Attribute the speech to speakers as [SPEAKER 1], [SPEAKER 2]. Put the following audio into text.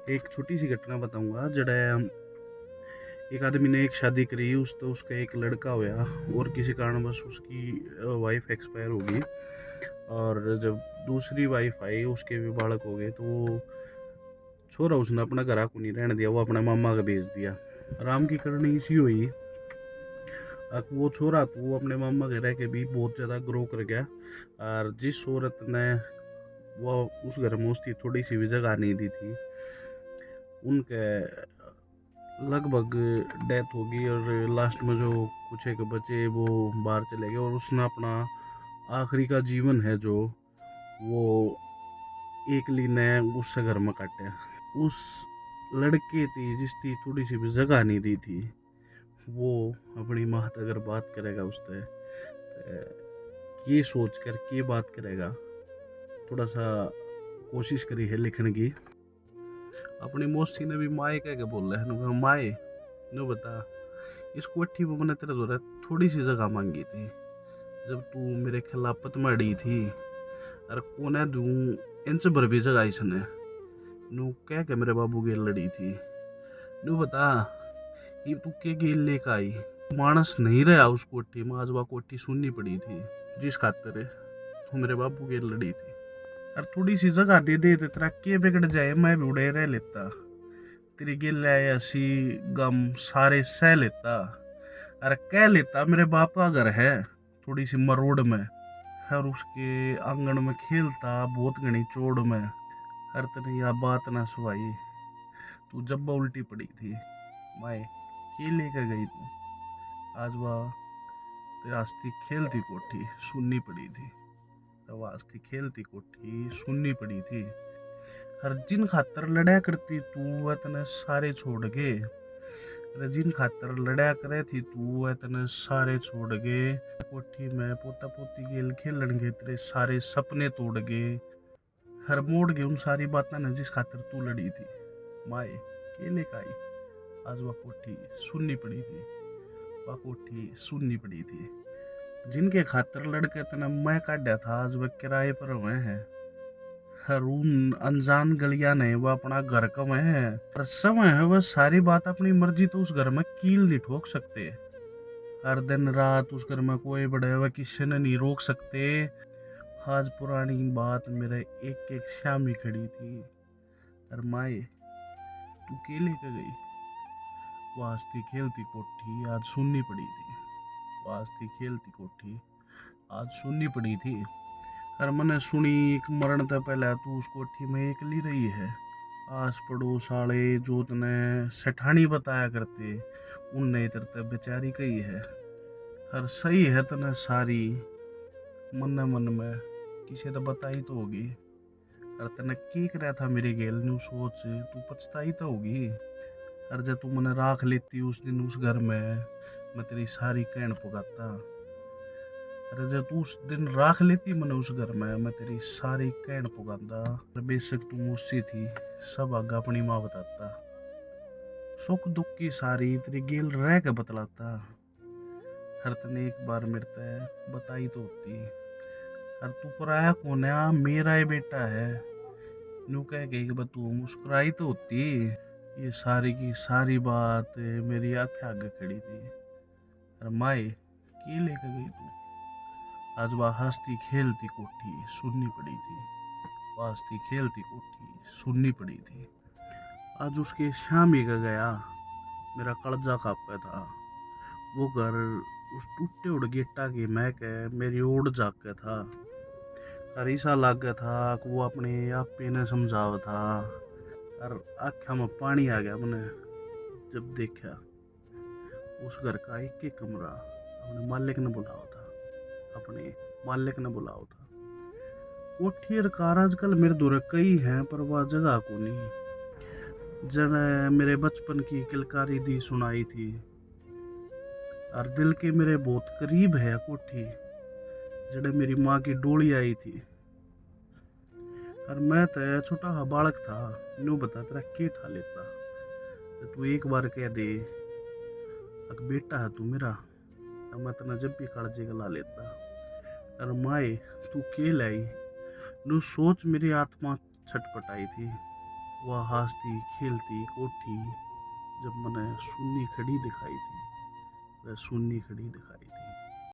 [SPEAKER 1] एक छोटी सी घटना बताऊंगा जड़ा एक आदमी ने एक शादी करी उस तो उसका एक लड़का होया और किसी कारणवश उसकी वाइफ एक्सपायर हो गई। और जब दूसरी वाइफ आई उसके भी बालक हो गए तो वो छोरा उसने अपना घर को नहीं रहने दिया, वो अपने मामा का भेज दिया। राम की करनी इसी हुई। अब वो छोरा तो वो अपने मामा के रह के भी बहुत ज़्यादा ग्रो कर गया। और जिस औरत ने वो उस घर में उसकी थोड़ी सी भी जगह नहीं दी थी उनके लगभग डेथ हो गई। और लास्ट में जो कुछ एक बचे वो बाहर चले गए और उसने अपना आखिरी का जीवन है जो वो एकली ने उस घर में काटे। उस लड़के थी जिसकी थोड़ी सी भी जगह नहीं दी थी वो अपनी माँ से अगर बात करेगा उससे ये सोच कर के बात करेगा। थोड़ा सा कोशिश करी है लिखने की। अपनी मौसी ने भी माए कह के बोल रहे हैं माए नो बता इस कोठी में मैंने तेरे द्वारा थोड़ी सी जगह मांगी थी जब तू मेरे खिलाफत में अड़ी थी। अरे कोने दूं इंच भर भी जगह इसने नू कह के मेरे बाबू गेल लड़ी थी। नू बता ये तू के गेल लेकर आई। मानस नहीं रहा उस कोठी में, आज वह कोठी सुननी पड़ी थी जिस खातर तू मेरे बाबू गेल लड़ी थी। और थोड़ी सी जगह दे दे तो तेरा के बिगड़ जाए, मैं भी उड़े रह लेता। तेरी गिल ऐसी गम सारे सह लेता। अरे कह लेता मेरे बाप का घर है थोड़ी सी मरोड़ में, और उसके आंगन में खेलता बहुत घनी चोड़ में। हर तने यह बात ना सुहाई तू जब उल्टी पड़ी थी माए के लेकर गई तू। आज वह तेरा आस्ती खेलती कोठी सुननी पड़ी थी। तो आस्ती खेलती कोठी सुननी पड़ी थी। हर जिन खातर लड़ा करती तू इतने सारे छोड़ के। अरे जिन खातर लड़ा करे थी तू इतने सारे छोड़ गे। कोठी में पोता पोती गेल खेलन गे तेरे सारे सपने तोड़ गे। हर मोड़ गए उन सारी बातें ने जिस खातर तू लड़ी थी माए केले काई। आज वह कोठी सुननी पड़ी थी, वह कोठी सुननी पड़ी थी। जिनके खातर लड़के तने मैं काटा था आज वह किराए पर हुए हैं। हर उन अनजान गलियां ने वह अपना घर कम है पर समय है वह सारी बात अपनी मर्जी तो उस घर में कील नहीं ठोक सकते। हर दिन रात उस घर में कोई बड़े हुए किसी ने नहीं रोक सकते। आज पुरानी बात मेरे एक एक शामी खड़ी थी। और माए तू केले के गई। वास्ती खेलती कोठी आज सुननी पड़ी थी। वास्ती खेलती कोठी आज सुननी पड़ी थी। और मैंने सुनी एक मरण से पहले तू उस कोठी में एकली रही है। आस पड़ोस वाले जो तने सेठानी बताया करते उनने तेरे बेचारी कही है। हर सही है तने सारी मन में किसी तो बताई तो होगी। और तने की कराया था मेरे गेल न्यू सोच तू पछताई तो होगी। और जब तू मैंने राख लेती उस दिन उस घर में मैं तेरी सारी कहन पुगाता। अरे जब तू उस दिन राख लेती मैंने उस घर में मैं तेरी सारी कहन पुगाता। बेशक तू मुझसे थी सब आगा अपनी माँ बताता। सुख दुख की सारी तेरी गेल रह के बतलाता। हर तने एक बार मेरे ते बताई तो होती। और तू पराया कौन है मेरा ही बेटा है नू कह गई कि तू मुस्कुराई तो होती। ये सारी की सारी बात मेरी आंखें आगे खड़ी थी। और माए की लेकर गई तू। आज वह हंसती खेलती कोठी सुननी पड़ी थी। वह हंसती खेलती कोठी सुननी पड़ी थी। आज उसके शामी का गया मेरा कलजा कांपा था। वो घर उस टूटे उड़ गेटा की महक मेरी ओढ़ जाग के था। और ऐसा लग गया था कि वो अपने आप पे ने समझावा था। और आँखों में पानी आ गया मैंने जब देखा उस घर का एक एक कमरा अपने मालिक ने बुलाया था। अपने मालिक ने बुलाया था। कोठी और कार आजकल मेरे दूर कई हैं पर वह जगह को नहीं जन मेरे बचपन की किलकारी दी सुनाई थी। और दिल के मेरे बहुत करीब है कोठी जड़े मेरी माँ की डोली आई थी। और मैं तो छोटा सा बालक था न्यू बता तेरा के ठा लेता। तू एक बार कह दे अक बेटा है तू मेरा तो मैं तना जब भी कालजे ला लेता। और माए तू के लाई नू सोच मेरी आत्मा छटपटाई थी। वह हँसती खेलती कोठी जब मैंने सुन्नी खड़ी दिखाई थी, वह सुन्नी खड़ी दिखाई।